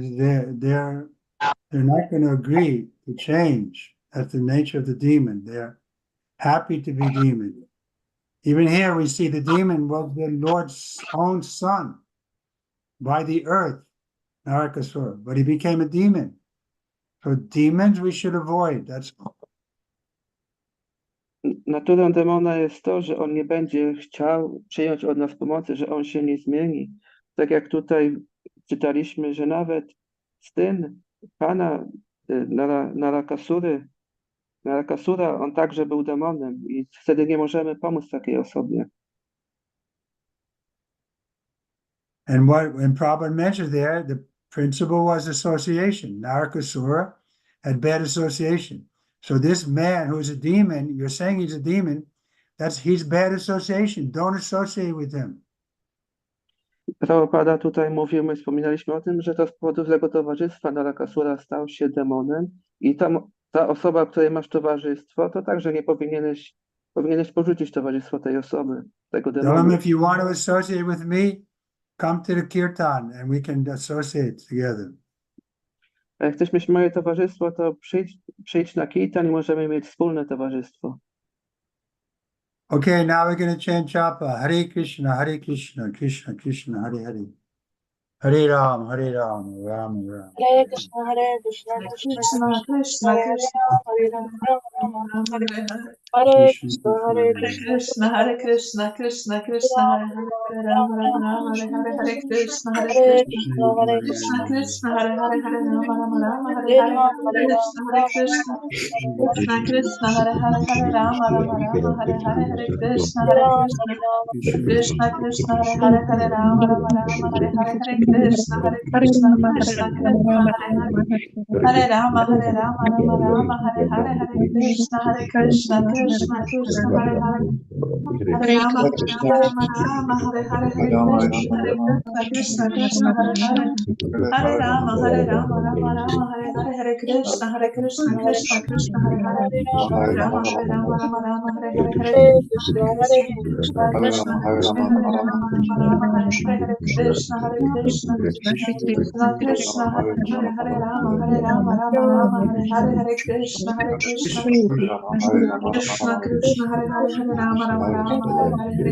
they're not going to agree to change. That's the nature of the demon. They're happy to be demon. Even here we see the demon was the Lord's own son by the earth, Narakasura, but he became a demon. So demons we should avoid. That's all. Naturą demona jest to, że on nie będzie chciał przyjąć od nas pomocy, że on się nie zmieni. Tak jak tutaj czytaliśmy, że nawet syn pana Narakasura, on także był demonem i wtedy nie możemy pomóc takiej osobie. And when Prabhupada mentioned there, the principle was association. Narakasura had bad association. So this man who's a demon, you're saying he's a demon, he's bad association. Don't associate with him. Prabhupada tutaj mówił, my wspominaliśmy o tym, że to z powodu złego towarzystwa Narakasura stał się demonem i ta osoba, której masz towarzystwo, to także nie powinieneś porzucić towarzystwo tej osoby, tego Tell him demona. if you want to associate with me, come to the kirtan and we can associate together. A jak chcesz mieć moje towarzystwo, to przyjdź na kirtan i możemy mieć wspólne towarzystwo. Okay, now we're going to chant japa. Hare Krishna, Krishna Krishna, Hare Hare. Hare Ram, Ram Ram. Hare Krishna, Krishna Krishna, Krishna, Krishna, Hare Ram, Ram Hare Hare. Hare Hare Krishna, Krishna, Krishna, Krishna, Krishna, Hare Hare, Ram, Ram, Hare Hare, Hare Krishna, Hare Krishna, Hare Krishna, Krishna, Hare Hare, Hare Ram, Ram, Ram, Hare Hare Hare, Ram, Hare Krishna, Hare Krishna, Krishna, Krishna, Hare Hare, Hare Ram, Ram, Ram, Hare Hare, Hare Krishna, Hare Krishna, Krishna, Krishna, Hare Hare, Hare Ram, Ram, Ram, Hare Hare, Hare Krishna, Hare Krishna, Krishna, Krishna, Hare Hare Rama, Hare Rama, Rama Rama, Hare Hare, Hare Krishna, Krishna, Krishna, Hare Hare. Hare Rama, Rama Rama, Hare Hare, Hare Krishna, Krishna, Hare Hare. Hare Rama, Rama Rama, Hare Hare, Hare Krishna, Krishna, Krishna, Hare Hare. Hare Rama, Rama Rama, Hare Hare, Hare Krishna, Krishna, Krishna, Hare Rama, Rama, Hare Hare, Krishna, Krishna, Krishna, Hare Rama, Rama, Hare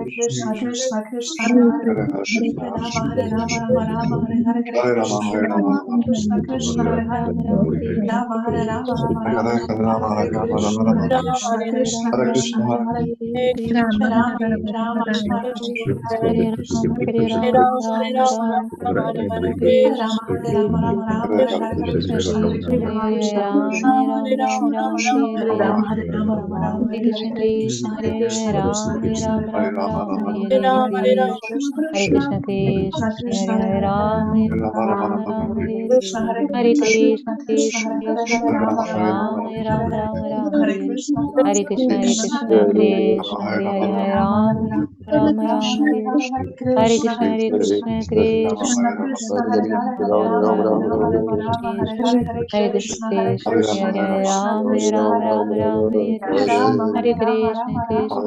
Hare, Hare Krishna, Krishna, Krishna, Krishna, Hare Hare, Hare Rama, Hare Hare, Krishna, Krishna, Krishna, Hare Hare, Rama, Rama, Hare Hare, Hare Krishna, Krishna, Hare Hare,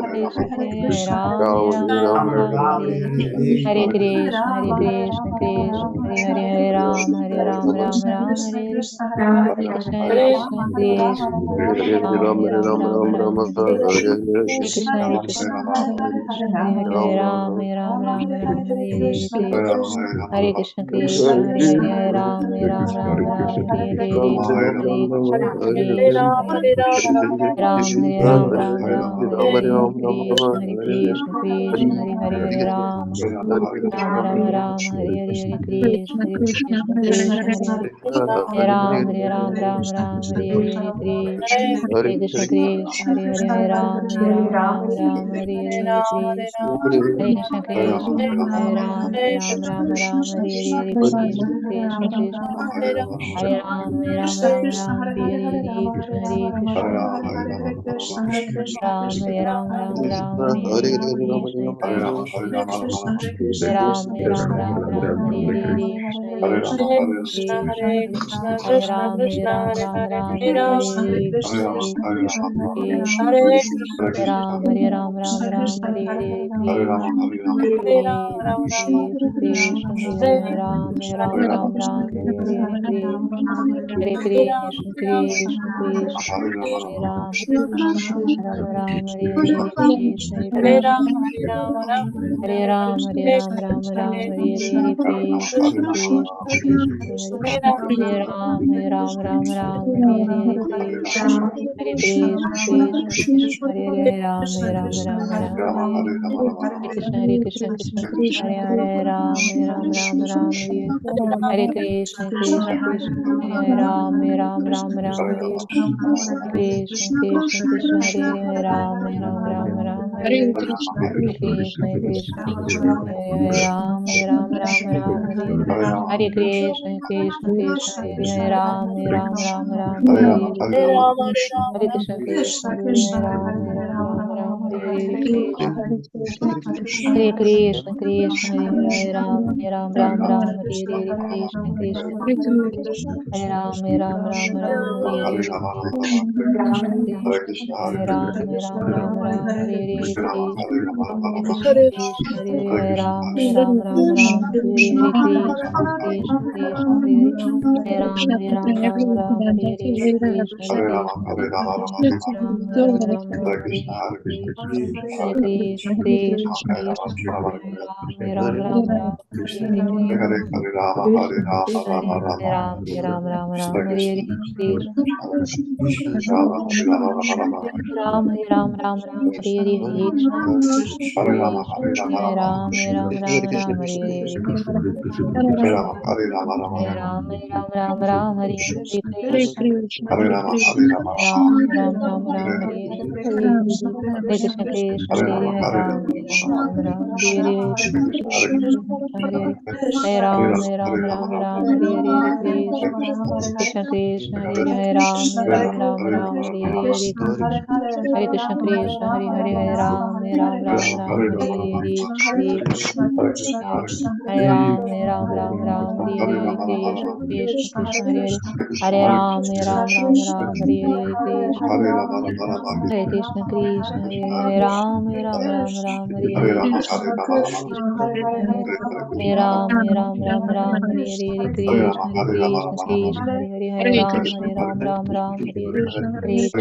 Rama, Rama, Hare Krishna, Krishna, Hare Hare, Hare Ram, Ram Ram, Hare Krishna, Hare Krishna, Krishna Hare Ram, Ram Ram, Hare Krishna, Hare Krishna, Krishna Ram, Hare Ram, Ram Ram, Hare Krishna, Hare Krishna, Krishna Hare Ram, Ram Ram Ram, Hare Krishna, Hare Krishna, Krishna Hare Ram, Hare Ram, Ram Ram, Hare Krishna, Hare Krishna, Krishna Hare Ram, Ram Ram, Hare Krishna, Hare Krishna, Krishna Hare Ram, Ram Ram, Hare Krishna, Krishna Krishna Hare Ram, Ram Ram, Hare Krishna, Hare Krishna Ram, Hare Ram, Ram Ram, Hare Krishna, Krishna Hare Ram, Ram Ram, Hare Krishna, Hare Krishna Hare Ram, Ram Ram, Hare Krishna, Krishna Hare Ram, Ram Ram, Hare Krishna, Krishna Krishna Krishna Hare Ram, Ram Ram, Hare Krishna, Hare Krishna, Krishna Krishna Hare Ram, Ram Ram, Hare Krishna, Hare Krishna Hare Ram, Ram Ram, Hare Krishna, Krishna Krishna Hare Ram, Ram Ram, Hare Krishna, Hare Krishna, Krishna Krishna Hare Ram, Ram Ram, Hare Krishna, Hare Krishna, Krishna Krishna Hare Ram, Ram Ram, Hare Krishna, Krishna Krishna Hare Ram, Ram Ram, Hare Krishna, Krishna Krishna Hare Ram, Ram Ram, Hare Krishna, Krishna Krishna Hare Ram, Ram Ram, Hare Krishna, Krishna Krishna Hare Ram, Ram Ram, Hare Krishna, Hare Krishna, Krishna Hare Ram, Ram Hare Krishna, Hare Krishna, Krishna Hare Ram, Ram Hare Krishna, Krishna Hare Ram, Ram Hare Krishna, Krishna Hare Ram, Ram Hare Krishna, Hare Krishna, Krishna Hare Ram, Ram Hare Krishna, Krishna Krishna Hare Ram, Ram Hare Krishna, Hare Krishna, Ram Hare Krishna, Hare Krishna, Krishna Krishna Hare Ram, Hare Krishna, Hare Ram, Hare Krishna, Ram Hare Krishna, Krishna Hare Ram, Hare Krishna, Hare Ram, Hare Krishna, Ram, Hare Krishna, Hare Krishna, Krishna Hare Ram, Hare Krishna, Hare Ram, Hare Krishna, Krishna Krishna Hare Ram, Ram Hare Krishna, Hare Krishna, Krishna Hare Ram, Ram Hare Krishna, Hare Ram, Hare Krishna, Krishna Krishna Hare Ram, Ram Hare Krishna, Hare Krishna, Krishna Hare Ram, Ram Hare Krishna, Krishna Krishna Hare Ram, Ram Hare Krishna, Krishna Hare Ram, Ram Hare Krishna, Krishna Hare Ram, Ram Hare Hare Krishna, Krishna Hare Ram, Ram Hare Krishna, Krishna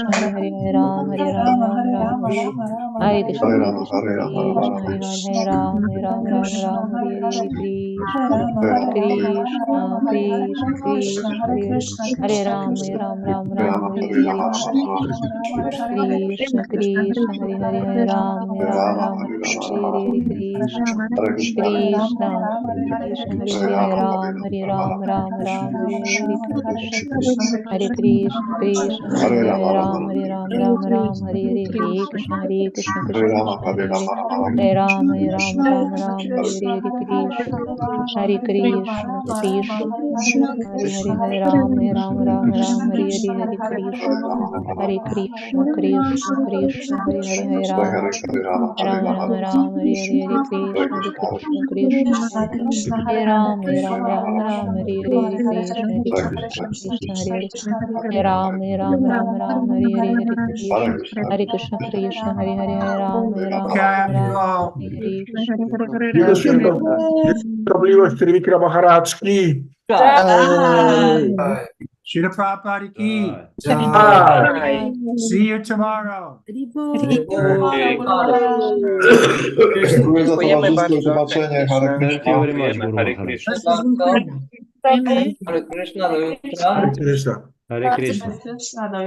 Krishna Hare Ram, Ram Hare Krishna, Krishna Hare Ram, Ram Hare Krishna, Krishna Hare Ram, Ram Hare Krishna, Hare Krishna, Krishna Hare Ram, Ram Hare Krishna, Krishna Krishna Hare Ram, Ram Hare Krishna, Hare Krishna, Hare Ram, Ram Hare Krishna, Hare Krishna, Krishna Hare Ram, Ram Hare Krishna, Krishna Hare Ram, Ram Hare Krishna, Krishna Hare Ram, Ram Hare Krishna, Hare Krishna, Krishna Hare Ram, Ram Hare Krishna. Проблема Trivikrama Maharaj ki. Jai. Srila Prabhupada ki. Jai. See you tomorrow. Dziękuję za Dziękujemy towarzystwo i bardzo. zobaczenia. Hare Thank you very Krishna. much, Guru Maharaj. Hare Krishna, do jutra. Hare Krishna. Hare Krishna. Krishna do